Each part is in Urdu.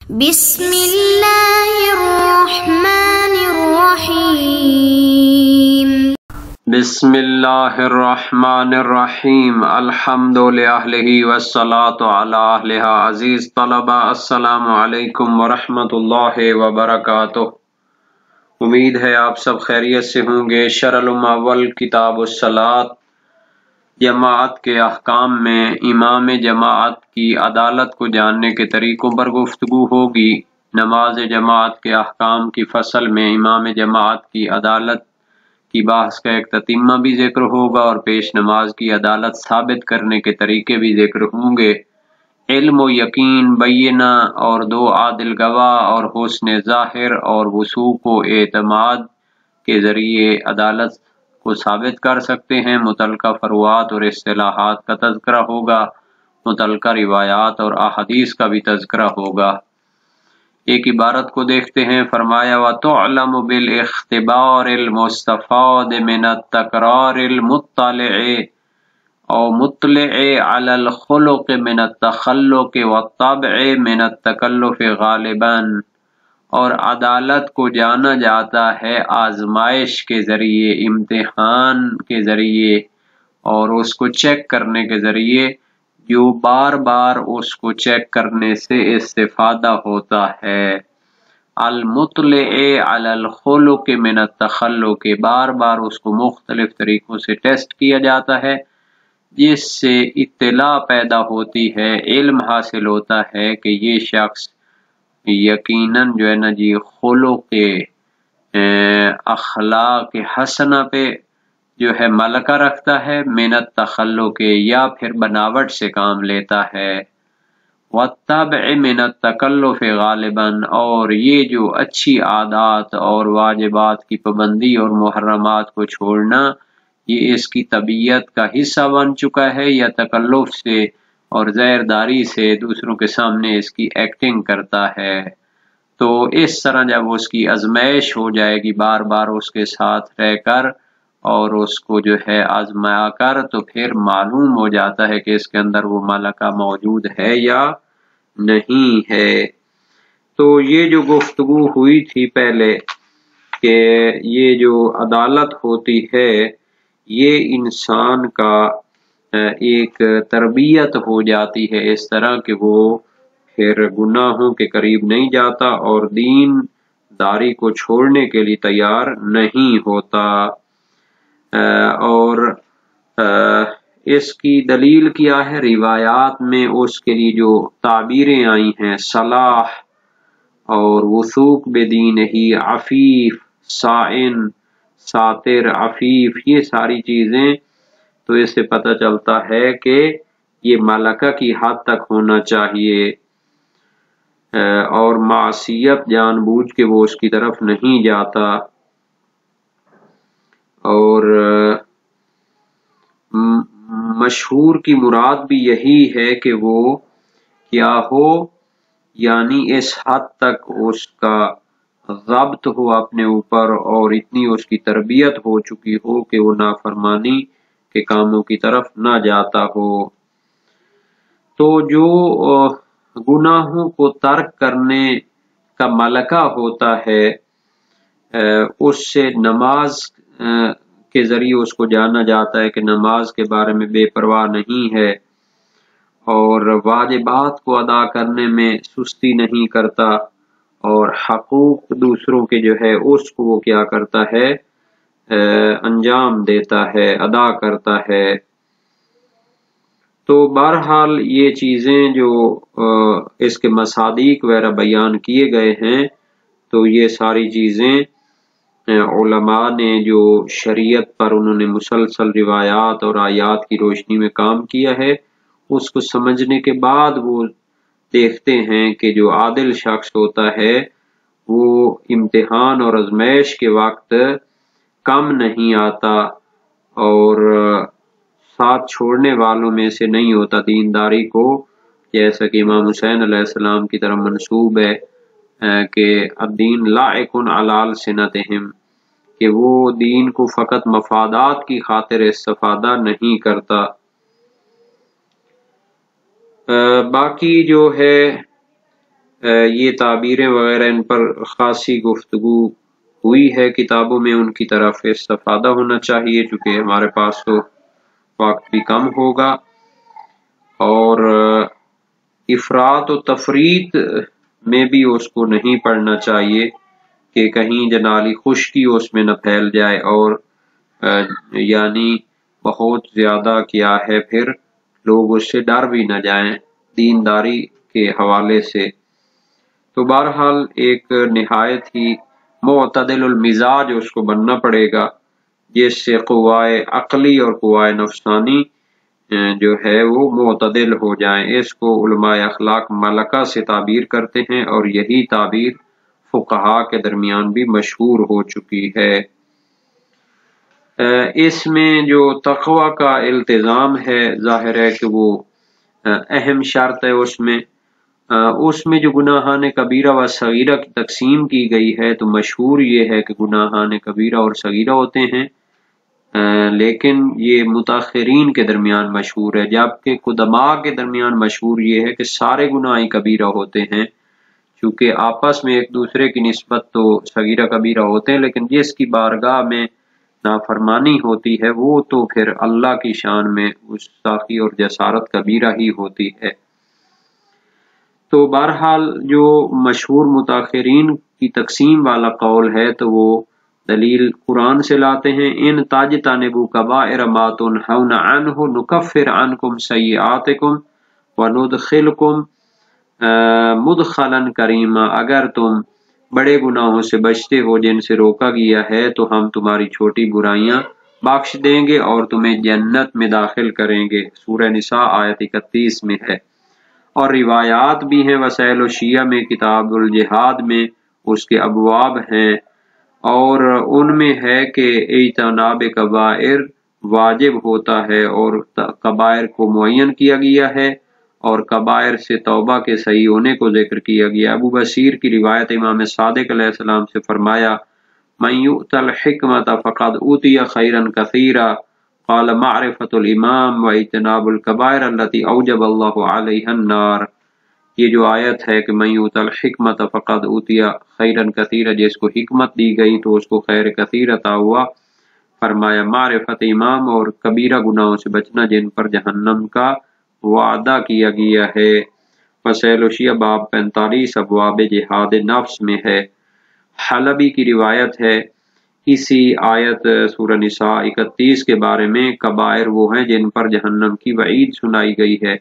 بسم اللہ الرحمن الرحیم بسم اللہ الرحمن الرحیم الحمد للہ والصلاة علی اہلہا۔ عزیز طلبہ السلام علیکم ورحمۃ اللہ وبرکاتہ۔ امید ہے آپ سب خیریت سے ہوں گے۔ شرح اول کتاب الصلاۃ جماعت کے احکام میں امام جماعت کی عدالت کو جاننے کے طریقوں پر گفتگو ہوگی۔ نماز جماعت کے احکام کی فصل میں امام جماعت کی عدالت کی بحث کا ایک تتمہ بھی ذکر ہوگا اور پیش نماز کی عدالت ثابت کرنے کے طریقے بھی ذکر ہوں گے۔ علم و یقین، بینہ اور دو عادل گواہ اور حسن ظاہر اور وثوق و اعتماد کے ذریعے عدالت کو ثابت کر سکتے ہیں۔ متعلقہ فروعات اور اصطلاحات کا تذکرہ ہوگا۔ متعلقہ روایات اور احادیث کا بھی تذکرہ ہوگا۔ ایک عبارت کو دیکھتے ہیں۔ فرمایا وَتُعْلَمُ بِالْاِخْتِبَارِ الْمُسْتَفَادِ مِنَ التَّكْرَارِ الْمُطَّلِعِ او مطلع علی الخلق من التخلق والطبع من التکلف غالباً، اور عدالت کو جانا جاتا ہے آزمائش کے ذریعے، امتحان کے ذریعے اور اس کو چیک کرنے کے ذریعے، جو بار بار اس کو چیک کرنے سے استفادہ ہوتا ہے۔ المطلع علی الخلق من التخلق، بار بار اس کو مختلف طریقوں سے ٹیسٹ کیا جاتا ہے، جس سے اطلاع پیدا ہوتی ہے، علم حاصل ہوتا ہے کہ یہ شخص یقیناً جو ہے نا جی خلق اخلاق حسنہ پہ جو ہے ملکہ رکھتا ہے، من التخلق یا پھر بناوٹ سے کام لیتا ہے، والطبع من التکلف غالباً، اور یہ جو اچھی عادات اور واجبات کی پابندی اور محرمات کو چھوڑنا، یہ اس کی طبیعت کا حصہ بن چکا ہے، یا تکلف سے اور زہرداری سے دوسروں کے سامنے اس کی ایکٹنگ کرتا ہے۔ تو اس طرح جب اس کی آزمائش ہو جائے گی بار بار اس کے ساتھ رہ کر اور اس کو جو ہے آزمایا کر، تو پھر معلوم ہو جاتا ہے کہ اس کے اندر وہ ملکہ موجود ہے یا نہیں ہے۔ تو یہ جو گفتگو ہوئی تھی پہلے کہ یہ جو عدالت ہوتی ہے یہ انسان کا ایک تربیت ہو جاتی ہے اس طرح کہ وہ پھر گناہوں کے قریب نہیں جاتا اور دین داری کو چھوڑنے کے لیے تیار نہیں ہوتا۔ اور اس کی دلیل کیا ہے؟ روایات میں اس کے لیے جو تعبیریں آئی ہیں، صلاح اور وثوق بدینہ، عفیف، صائن، ساتر، عفیف، یہ ساری چیزیں تو اس سے پتہ چلتا ہے کہ یہ ملکہ کی حد تک ہونا چاہیے اور معصیت جان بوجھ کے وہ اس کی طرف نہیں جاتا، اور مشہور کی مراد بھی یہی ہے کہ وہ کیا ہو، یعنی اس حد تک اس کا ضبط ہو اپنے اوپر اور اتنی اس کی تربیت ہو چکی ہو کہ وہ نافرمانی کے کاموں کی طرف نہ جاتا ہو۔ تو جو گناہوں کو ترک کرنے کا ملکہ ہوتا ہے اس سے نماز کے ذریعے اس کو جانا جاتا ہے کہ نماز کے بارے میں بے پرواہ نہیں ہے اور واجبات کو ادا کرنے میں سستی نہیں کرتا اور حقوق دوسروں کے جو ہے اس کو وہ کیا کرتا ہے، انجام دیتا ہے، ادا کرتا ہے۔ تو بہرحال یہ چیزیں جو اس کے مصادیق وغیرہ بیان کیے گئے ہیں، تو یہ ساری چیزیں علماء نے جو شریعت پر انہوں نے مسلسل روایات اور آیات کی روشنی میں کام کیا ہے، اس کو سمجھنے کے بعد وہ دیکھتے ہیں کہ جو عادل شخص ہوتا ہے وہ امتحان اور آزمائش کے وقت کم نہیں آتا اور ساتھ چھوڑنے والوں میں سے نہیں ہوتا دینداری کو، جیسا کہ امام حسین علیہ السلام کی طرف منسوب ہے کہ الدین لائق علی السنتہم، کہ وہ دین کو فقط مفادات کی خاطر استفادہ نہیں کرتا۔ باقی جو ہے یہ تعبیریں وغیرہ ان پر خاصی گفتگو ہوئی ہے کتابوں میں، ان کی طرف استفادہ ہونا چاہیے چونکہ ہمارے پاس تو وقت بھی کم ہوگا، اور افراط و تفریط میں بھی اس کو نہیں پڑھنا چاہیے کہ کہیں جنالی خشکی اس میں نہ پھیل جائے، اور یعنی بہت زیادہ کیا ہے پھر لوگ اس سے ڈر بھی نہ جائیں دینداری کے حوالے سے۔ تو بہرحال ایک نہایت ہی معتدل المزاج اس کو بننا پڑے گا، جس سے قوائے عقلی اور قوائے نفسانی جو ہے وہ معتدل ہو جائیں۔ اس کو علماء اخلاق ملکہ سے تعبیر کرتے ہیں، اور یہی تعبیر فقہاء کے درمیان بھی مشہور ہو چکی ہے۔ اس میں جو تقوی کا التزام ہے، ظاہر ہے کہ وہ اہم شرط ہے۔ اس میں جو گناہان کبیرہ و صغیرہ کی تقسیم کی گئی ہے تو مشہور یہ ہے کہ گناہان کبیرہ اور صغیرہ ہوتے ہیں، لیکن یہ متاخرین کے درمیان مشہور ہے، جبکہ قدماء کے درمیان مشہور یہ ہے کہ سارے گناہ کبیرہ ہوتے ہیں، چونکہ آپس میں ایک دوسرے کی نسبت تو صغیرہ کبیرہ ہوتے ہیں، لیکن جس کی بارگاہ میں نافرمانی ہوتی ہے وہ تو پھر اللہ کی شان میں گستاخی اور جسارت کبیرہ ہی ہوتی ہے۔ تو بہرحال جو مشہور متاخرین کی تقسیم والا قول ہے تو وہ دلیل قرآن سے لاتے ہیں، ان تجتنبوا کبائر ما تنہون عنہ نکفر عنکم سیئاتکم وندخلکم مدخلا کریما، اگر تم بڑے گناہوں سے بچتے ہو جن سے روکا گیا ہے تو ہم تمہاری چھوٹی برائیاں بخش دیں گے اور تمہیں جنت میں داخل کریں گے۔ سورہ نساء آیت 31 میں ہے، اور روایات بھی ہیں وسائل و شیعہ میں، کتاب الجہاد میں اس کے ابواب ہیں، اور ان میں ہے کہ اجتناب کبائر واجب ہوتا ہے اور کبائر کو معین کیا گیا ہے، اور کبائر سے توبہ کے صحیح ہونے کو ذکر کیا گیا۔ ابو بصیر کی روایت امام صادق علیہ السلام سے فرمایا، من یؤت الحکمۃ فقد اوتی خیرا کثیرا، قال معرفۃ الامام واجتناب الکبائر التي اوجب اللہ علیہ النار۔ یہ جو آیت ہے کہ من یؤت الحکمۃ فقد اوتی خیرا کثیرا، جس کو حکمت دی گئی تو اس کو خیر کثیر عطا ہوا، فرمایا معرفت امام اور کبیرہ گناہوں سے بچنا جن پر جہنم کا وعدہ کیا گیا ہے۔ وسائل و شیعہ باب 45 ابواب جہاد نفس میں ہے۔ حلبی کی روایت ہے اسی آیت سورہ نساء 31 کے بارے میں، کبائر وہ ہیں جن پر جہنم کی وعید سنائی گئی ہے۔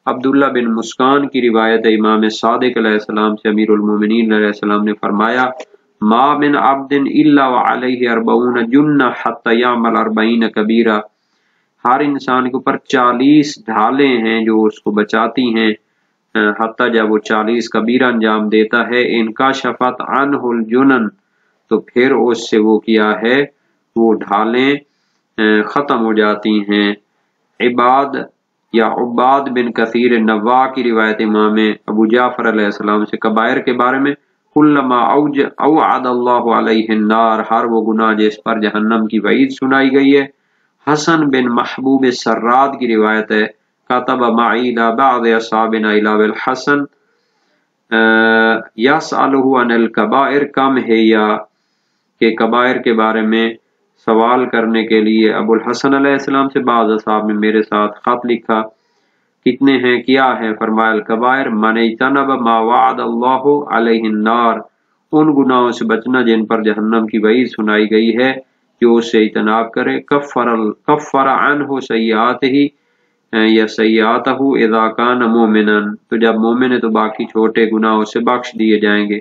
عبداللہ بن مسکان کی روایت امام صادق علیہ السلام سے، امیر المومنین علیہ السلام نے فرمایا، ما من عبد الا وعلیہ 40 جنہ حتی یعمل 40 کبیرہ، ہر انسان کے اوپر 40 ڈھالیں ہیں جو اس کو بچاتی ہیں حتیٰ جب وہ 40 کبیرہ انجام دیتا ہے، انکشفت عنہ الجنن، تو پھر اس سے وہ کیا ہے، وہ ڈھالیں ختم ہو جاتی ہیں۔ عباد بن کثیر نوا کی روایت امام ابو جعفر علیہ السلام سے کبائر کے بارے میں، کلما اوعد اللہ علیہ النار، ہر وہ گناہ جس پر جہنم کی وعید سنائی گئی ہے۔ حسن بن محبوب سراد کی روایت ہے، کتب معی بعض اصحابنا الی الحسن یسألہ عن الکبائر کم ہے، یا کہ کبائر کے بارے میں سوال کرنے کے لیے ابو الحسن علیہ السلام سے بعض اصحاب نے میرے ساتھ خط لکھا، کتنے ہیں، کیا ہیں؟ فرمایا الکبائر من اجتنب ما وعد اللہ علیہ النار، ان گناہوں سے بچنا جن پر جہنم کی وعید سنائی گئی ہے، جو اس سے اجتناب کرے، کفر عنہ سیئاتہ یا سیئاتہ اذا کان مومنا، تو جب مومن ہے تو باقی چھوٹے گناہوں سے بخش دیے جائیں گے۔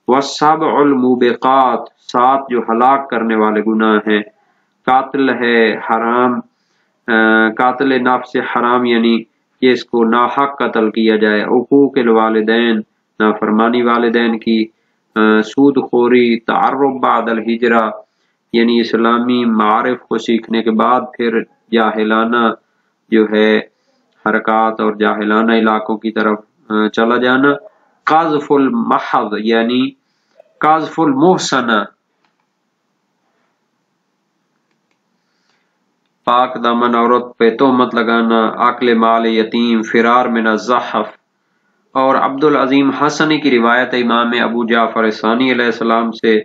والسبع الموبقات، 7 جو ہلاک کرنے والے گناہ ہیں، قاتل ہے حرام، قاتل نفس حرام یعنی جس کو ناحق قتل کیا جائے، عقوق الوالدین، نافرمانی والدین کی، سود خوری، تعرب بعد الہجرہ یعنی اسلامی معارف کو سیکھنے کے بعد پھر جاہلانہ جو ہے حرکات اور جاہلانہ علاقوں کی طرف چلا جانا، قذف المحض یعنی قذف المحسنہ، پاک دامن عورت پہ تہمت لگانا، اکل مال یتیم، فرار من الزحف، اور عبد العظیم حسنی کی روایت ہے امام ابو جعفر ثانی علیہ السلام سے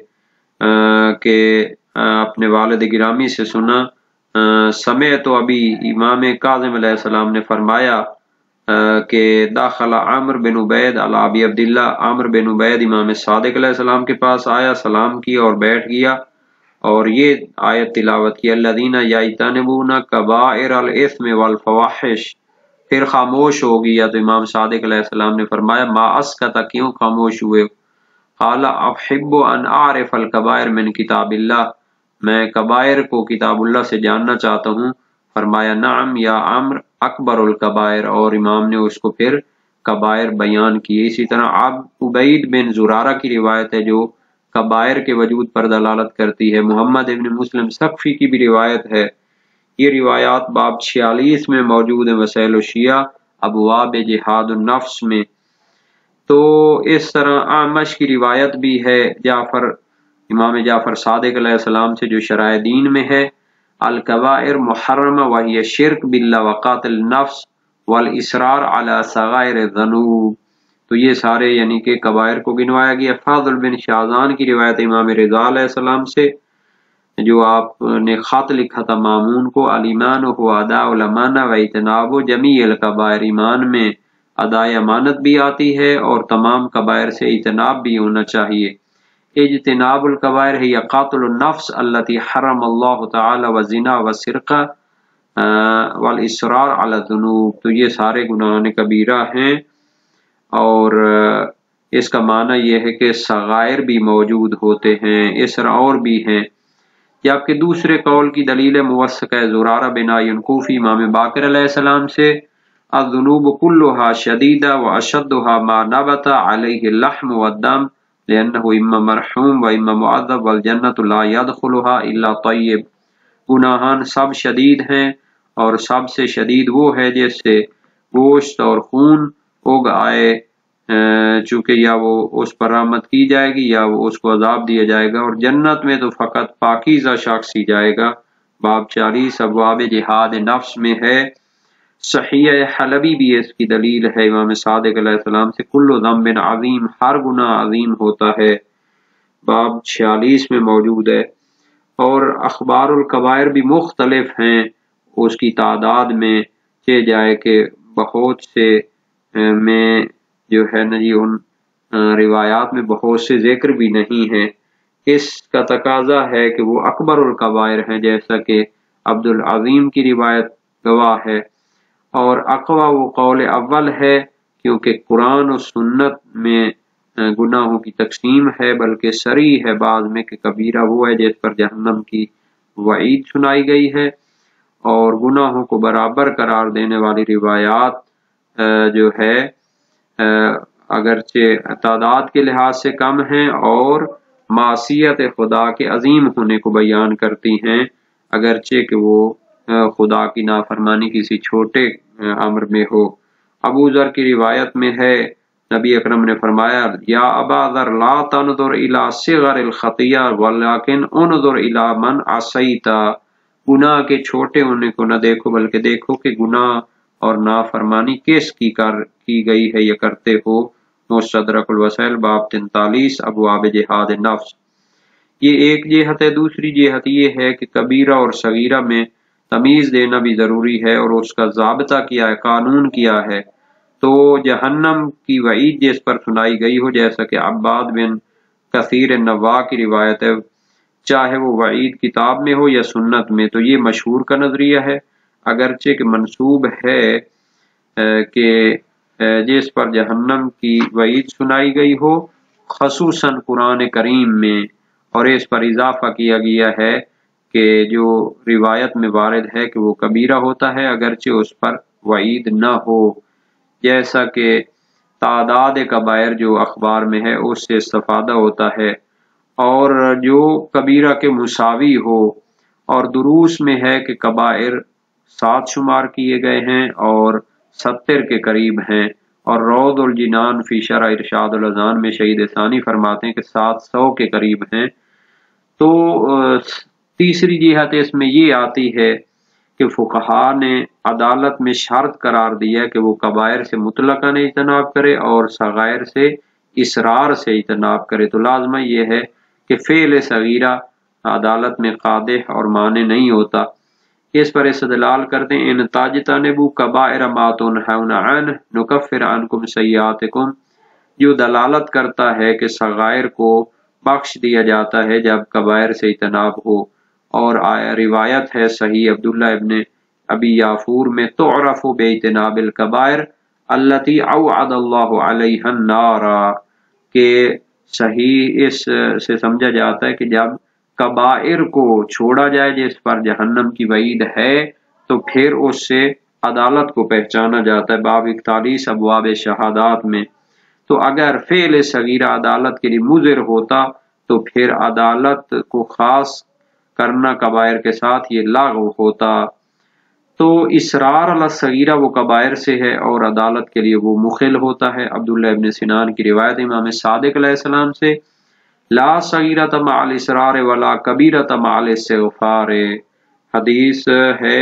کہ اپنے والد گرامی سے سنا، سمعت ابی، امام کاظم علیہ السلام نے فرمایا کہ داخل عامر بن عبید علی ابی عبداللہ، عامر بن عبید امام صادق علیہ السلام کے پاس آیا، سلام کیا اور بیٹھ گیا، اور یہ آیت تلاوت کی الذین یجتنبون کبائر الاثم والفواحش، پھر خاموش ہو گیا تو امام صادق علیہ السلام نے فرمایا ما اسکت، کیوں خاموش ہوئے؟ قال احب ان اعرف الکبائر من کتاب اللہ، میں کبائر کو کتاب اللہ سے جاننا چاہتا ہوں۔ فرمایا نعم یا عمر اکبر الکبائر، اور امام نے اس کو پھر کبائر بیان کیے۔ اسی طرح عبید بن زرارہ کی روایت ہے جو کبائر کے وجود پر دلالت کرتی ہے۔ محمد ابن مسلم سقفی کی بھی روایت ہے، یہ روایات باب 46 میں موجود ہیں وسائل الشیعہ ابواب جہاد النفس میں۔ تو اس طرح اعمش کی روایت بھی ہے امام جعفر صادق علیہ السلام سے جو شرائع دین میں ہے، الکبائر محرمہ وہی شرک باللہ وقاتل النفس والاصرار علی صغائر الذنوب، تو یہ سارے یعنی کہ کبائر کو گنوایا گیا۔ فاضل بن شاذان کی روایت امام رضا علیہ السلام سے جو آپ نے خط لکھا تھا مامون کو، الایمان هو اداء الامانہ و اجتناب جمیع الکبائر، ایمان میں ادائے امانت بھی آتی ہے اور تمام کبائر سے اجتناب بھی ہونا چاہیے۔ اجتناب الکبائر ہے یا قاتل النفس التي حرم اللہ تعالی والزنا والسرقہ والاصرار علی الذنوب، تو یہ سارے گناہان کبیرہ ہیں، اور اس کا معنی یہ ہے کہ صغائر بھی موجود ہوتے ہیں، اسر اور بھی ہیں۔ جبکہ دوسرے قول کی دلیل موثقہ زرارہ بن ینکوفی امام باقر علیہ السلام سے الذنوب كلها شدیدہ واشدها ما نبت علیہ اللحم والدم لأنه اما مرحوم و اما معذب والجنت لا يدخلها الا طیب، گناہان سب شدید ہیں اور سب سے شدید وہ ہے جس سے گوشت اور خون اگ آئے، چونکہ یا وہ اس پر رحمت کی جائے گی یا وہ اس کو عذاب دیا جائے گا، اور جنت میں تو فقط پاکیزہ شخص ہی جائے گا۔ باب 40 ابواب جہاد نفس میں ہے۔ صحیح حلبی بھی اس کی دلیل ہے امام صادق علیہ السلام سے کل ذنب عظیم، ہر گناہ عظیم ہوتا ہے، باب 46 میں موجود ہے۔ اور اخبار الکبائر بھی مختلف ہیں اس کی تعداد میں، کہ جائے کہ بہت سے میں جو ہے نا جی ان روایات میں بہت سے ذکر بھی نہیں ہیں، اس کا تقاضا ہے کہ وہ اکبر الکبائر ہیں، جیسا کہ عبد العظیم کی روایت گواہ ہے، اور اقوا وہ قول اول ہے کیونکہ قرآن و سنت میں گناہوں کی تقسیم ہے، بلکہ صریح ہے بعض میں کہ کبیرہ وہ ہے جس پر جہنم کی وعید سنائی گئی ہے، اور گناہوں کو برابر قرار دینے والی روایات جو ہے اگرچہ تعداد کے لحاظ سے کم ہیں اور معصیت خدا کے عظیم ہونے کو بیان کرتی ہیں، اگرچہ کہ وہ خدا کی نافرمانی کسی چھوٹے امر میں ہو۔ ابو ذر کی روایت میں ہے نبی اکرم نے فرمایا یا ابا ذر لا تنظر الى صغر الخطیہ ولکن انظر الى من عصیت، گناہ کے چھوٹے ہونے کو نہ دیکھو بلکہ دیکھو کہ گناہ اور نافرمانی کس کی گئی ہے یا کرتے ہو۔ مستدرک الوسائل باب 43 ابواب جہاد نفس۔ یہ ایک جہت ہے، دوسری جہت یہ ہے کہ کبیرہ اور صغیرہ میں تمیز دینا بھی ضروری ہے، اور اس کا ضابطہ کیا ہے، قانون کیا ہے۔ تو جہنم کی وعید جس پر سنائی گئی ہو، جیسا کہ عباد بن کثیر نوا کی روایت ہے، چاہے وہ وعید کتاب میں ہو یا سنت میں، تو یہ مشہور کا نظریہ ہے، اگرچہ کہ منسوب ہے کہ جس پر جہنم کی وعید سنائی گئی ہو خصوصاً قرآن کریم میں، اور اس پر اضافہ کیا گیا ہے کہ جو روایت میں وارد ہے کہ وہ کبیرہ ہوتا ہے اگرچہ اس پر وعید نہ ہو، جیسا کہ تعداد کبائر جو اخبار میں ہے اس سے استفادہ ہوتا ہے، اور جو کبیرہ کے مساوی ہو، اور دروس میں ہے کہ کبائر 7 شمار کیے گئے ہیں اور 70 کے قریب ہیں، اور روض الجنان فی شرح ارشاد الاذان میں شہید ثانی فرماتے ہیں کہ 700 کے قریب ہیں۔ تو تیسری جہت اس میں یہ آتی ہے کہ فقہا نے عدالت میں شرط قرار دیا کہ وہ کبائر سے مطلقاً اجتناب کرے اور صغائر سے اصرار سے اجتناب کرے، تو لازمہ یہ ہے کہ فعل صغیرہ عدالت میں قادح اور مانع نہیں ہوتا۔ اس پر استدلال کرتے ہیں ان تجتنبوا کبائر ما تنہون عنہ نکفر عنکم سیئاتکم، جو دلالت کرتا ہے کہ صغائر کو بخش دیا جاتا ہے جب کبائر سے اجتناب ہو، اور روایت ہے صحیح عبداللہ ابن ابی یافور میں تعرف باجتناب الکبائر التی اوعد اللہ علیہ النار، کہ صحیح اس سے سمجھا جاتا ہے کہ جب کبائر کو چھوڑا جائے جس پر جہنم کی وعید ہے تو پھر اس سے عدالت کو پہچانا جاتا ہے، باب 41 ابواب شہادات میں۔ تو اگر فعل صغیرہ عدالت کے لیے مضر ہوتا تو پھر عدالت کو خاص کرنا کبائر کے ساتھ یہ لاغو ہوتا۔ تو اصرار علی الصغیرہ وہ کبائر سے ہے اور عدالت کے لیے وہ مخل ہوتا ہے۔ عبداللہ ابن سنان کی روایت امام صادق علیہ السلام سے، لا صغیرۃ مع الاصرار ولا کبیرۃ مع الاستغفار، حدیث ہے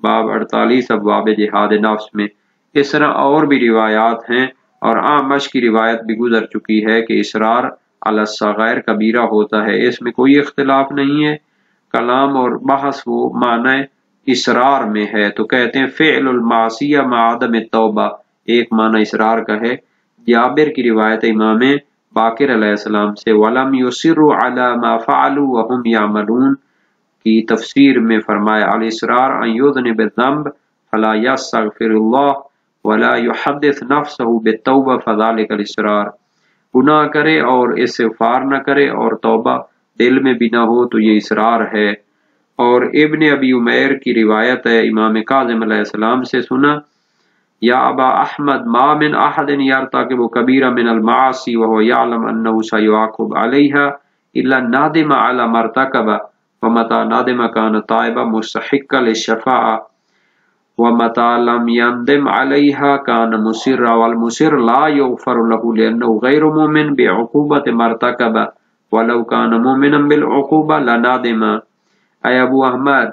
باب 48 ابواب جہاد نفس میں۔ اس طرح اور بھی روایات ہیں، اور اعمش کی روایت بھی گزر چکی ہے کہ اصرار علی الصغائر کبیرہ ہوتا ہے، اس میں کوئی اختلاف نہیں ہے۔ کلام اور بحث وہ معنی اصرار میں ہے، تو کہتے ہیں فعل المعصیہ مع عدم التوبہ، ایک معنی اصرار کا ہے۔ جابر کی روایت امام باقر علیہ السلام سے وَلَمْ يُصِرُّوا عَلَى مَا فَعَلُوا وَهُمْ يَعْمَلُونَ کی تفسیر میں فرمایا الاصرار ان یذنب الذنب فلا یستغفر اللہ ولا يحدث نفسه بالتوبہ فذلك الاصرار، گناہ کرے اور استغفار نہ کرے اور توبہ دل میں بھی نہ ہو تو یہ اصرار ہے۔ اور ابن ابی عمیر کی روایت ہے امام کاظم علیہ السلام سے، سنا یا ابا احمد ما من احد یرتکب کبیرہ من المعاصی وهو یعلم انه سیعاقب علیہا الا نادم علی ما ارتکب ومتى ندم كان تائبا مستحقا للشفاعة ومتى لم يندم عليها كان مسرا والمسر لا يغفر له لأنه غير مؤمن بعقوبة ما ارتكب ولو كان مؤمنا بالعقوبة لندم۔ اے ابو احمد،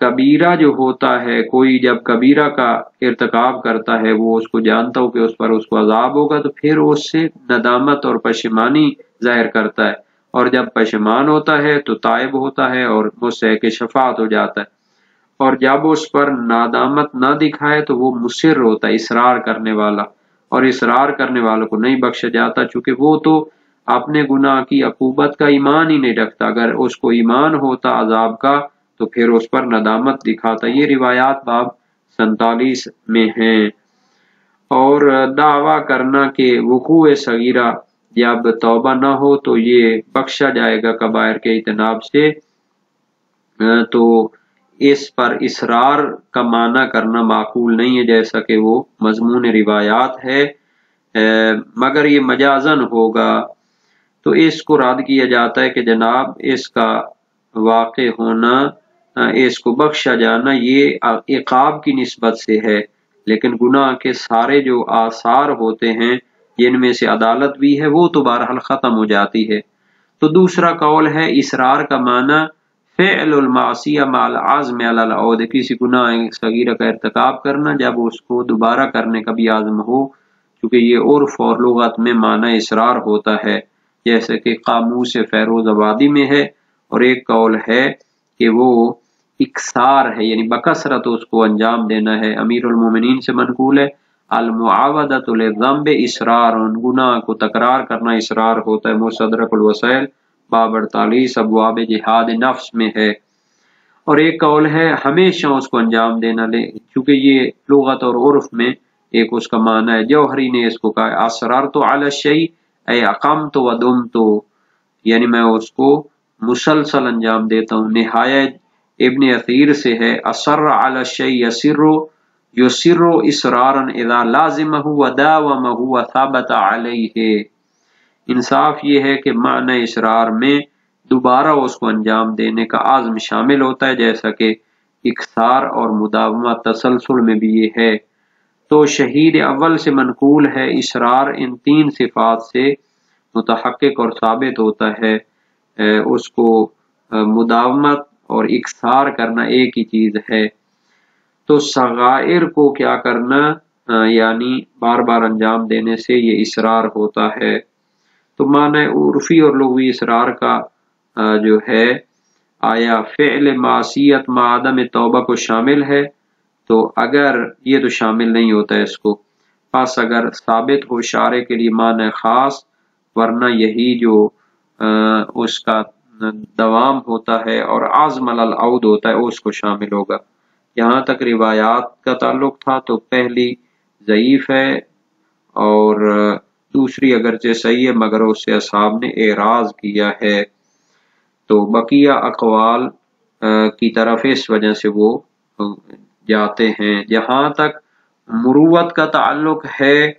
کبیرہ جو ہوتا ہے، کوئی جب کبیرہ کا ارتکاب کرتا ہے وہ اس کو جانتا ہو کہ اس پر اس کو عذاب ہوگا تو پھر اس سے ندامت اور پشیمانی ظاہر کرتا ہے، اور جب پشیمان ہوتا ہے تو تائب ہوتا ہے اور مستحق شفاعت ہو جاتا ہے، اور جب اس پر ندامت نہ دکھائے تو وہ مصر ہوتا ہے، اصرار کرنے والا، اور اصرار کرنے والوں کو نہیں بخشا جاتا چونکہ وہ تو اپنے گناہ کی عقوبت کا ایمان ہی نہیں رکھتا۔ اگر اس کو ایمان ہوتا عذاب کا تو پھر اس پر ندامت دکھاتا۔ یہ روایات باب 47 میں ہیں۔ اور دعویٰ کرنا کہ وقوع صغیرہ جب توبہ نہ ہو تو یہ بخشا جائے گا کبائر کے اجتناب سے، تو اس پر اصرار کا معنی کرنا معقول نہیں ہے جیسا کہ وہ مضمون روایات ہے، مگر یہ مجازن ہوگا۔ تو اس کو رد کیا جاتا ہے کہ جناب اس کا واقع ہونا، اس کو بخشا جانا یہ عقاب کی نسبت سے ہے، لیکن گناہ کے سارے جو آثار ہوتے ہیں جن میں سے عدالت بھی ہے وہ تو بہرحال ختم ہو جاتی ہے۔ تو دوسرا قول ہے اصرار کا معنی فعل المعصیہ مع العزم علی العود، کسی گناہ صغیرہ کا ارتکاب کرنا جب اس کو دوبارہ کرنے کا بھی عزم ہو، کیونکہ یہ عرف اور لغت میں معنی اصرار ہوتا ہے جیسے کہ قاموس فیروز آبادی میں ہے۔ اور ایک قول ہے کہ وہ اکثار ہے، یعنی بکثرت اس کو انجام دینا ہے۔ امیر المومنین سے منقول ہے المعاودۃ للذنب اصرار، گناہ کو تکرار کرنا اصرار ہوتا ہے، مستدرک الوسائل باب 48 ابواب جہاد نفس میں ہے۔ اور ایک قول ہے ہمیشہ اس کو انجام دینا لے، چونکہ یہ لغت اور عرف میں ایک اس کا معنی ہے۔ جوہری نے اس کو کہا اسررت علی الشیء اے اقمت و دمت، یعنی میں اس کو مسلسل انجام دیتا ہوں۔ نہایت ابن اثیر سے ہے اصر علی الشیء یسر یسر اصرارا اذا لازمہ وداومہ وثبت علیہ، انصاف یہ ہے کہ معنی اصرار میں دوبارہ اس کو انجام دینے کا عزم شامل ہوتا ہے، جیسا کہ اکثار اور مداومت تسلسل میں بھی یہ ہے۔ تو شہید اول سے منقول ہے اصرار ان تین صفات سے متحقق اور ثابت ہوتا ہے، اس کو مداومت اور اکثار کرنا ایک ہی چیز ہے۔ تو صغائر کو کیا کرنا یعنی بار بار انجام دینے سے یہ اصرار ہوتا ہے۔ تو معنی عرفی اور لغوی اصرار کا جو ہے آیا فعل معصیت مع عدم توبہ کو شامل ہے؟ تو اگر یہ تو شامل نہیں ہوتا ہے اس کو، پس اگر ثابت ہو شارع کے لیے معنی خاص، ورنہ یہی جو اس کا دوام ہوتا ہے اور عزم العود ہوتا ہے اس کو شامل ہوگا۔ یہاں تک روایات کا تعلق تھا تو پہلی ضعیف ہے اور دوسری اگرچہ صحیح ہے مگر اس سے اصحاب نے اعراض کیا ہے، تو بقیہ اقوال کی طرف اس وجہ سے وہ جاتے ہیں۔ جہاں تک مروت کا تعلق ہے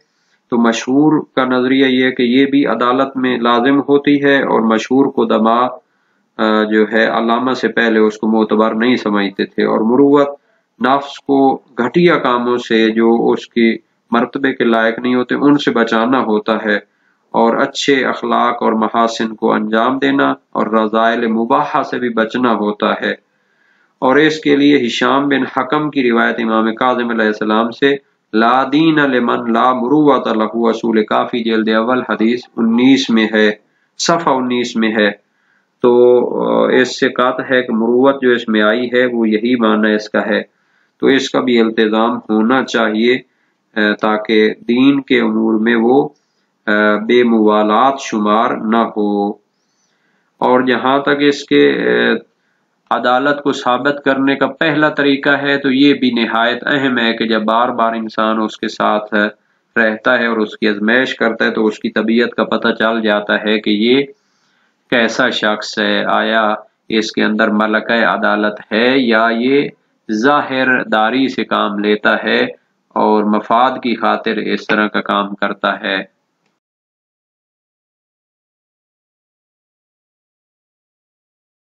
تو مشہور کا نظریہ یہ ہے کہ یہ بھی عدالت میں لازم ہوتی ہے، اور مشہور کو دما جو ہے علامہ سے پہلے اس کو معتبر نہیں سمجھتے تھے، اور مروت نفس کو گھٹیا کاموں سے جو اس کی مرتبے کے لائق نہیں ہوتے ان سے بچانا ہوتا ہے، اور اچھے اخلاق اور محاسن کو انجام دینا اور رذائل مباحہ سے بھی بچنا ہوتا ہے۔ اور اس کے لیے ہشام بن حکم کی روایت امام کاظم علیہ السلام سے لا دین لمن لا مروت لہ، اصول کافی جلد اول حدیث 19 میں ہے، صفحہ 19 میں ہے۔ تو اس سے قاطع ہے کہ مروت جو اس میں آئی ہے وہ یہی معنی اس کا ہے، تو اس کا بھی التزام ہونا چاہیے تاکہ دین کے امور میں وہ بے موالات شمار نہ ہو۔ اور جہاں تک اس کے عدالت کو ثابت کرنے کا پہلا طریقہ ہے تو یہ بھی نہایت اہم ہے کہ جب بار بار انسان اس کے ساتھ رہتا ہے اور اس کی آزمائش کرتا ہے تو اس کی طبیعت کا پتہ چل جاتا ہے کہ یہ کیسا شخص ہے، آیا اس کے اندر ملکہ عدالت ہے یا یہ ظاہر داری سے کام لیتا ہے اور مفاد کی خاطر اس طرح کا کام کرتا ہے۔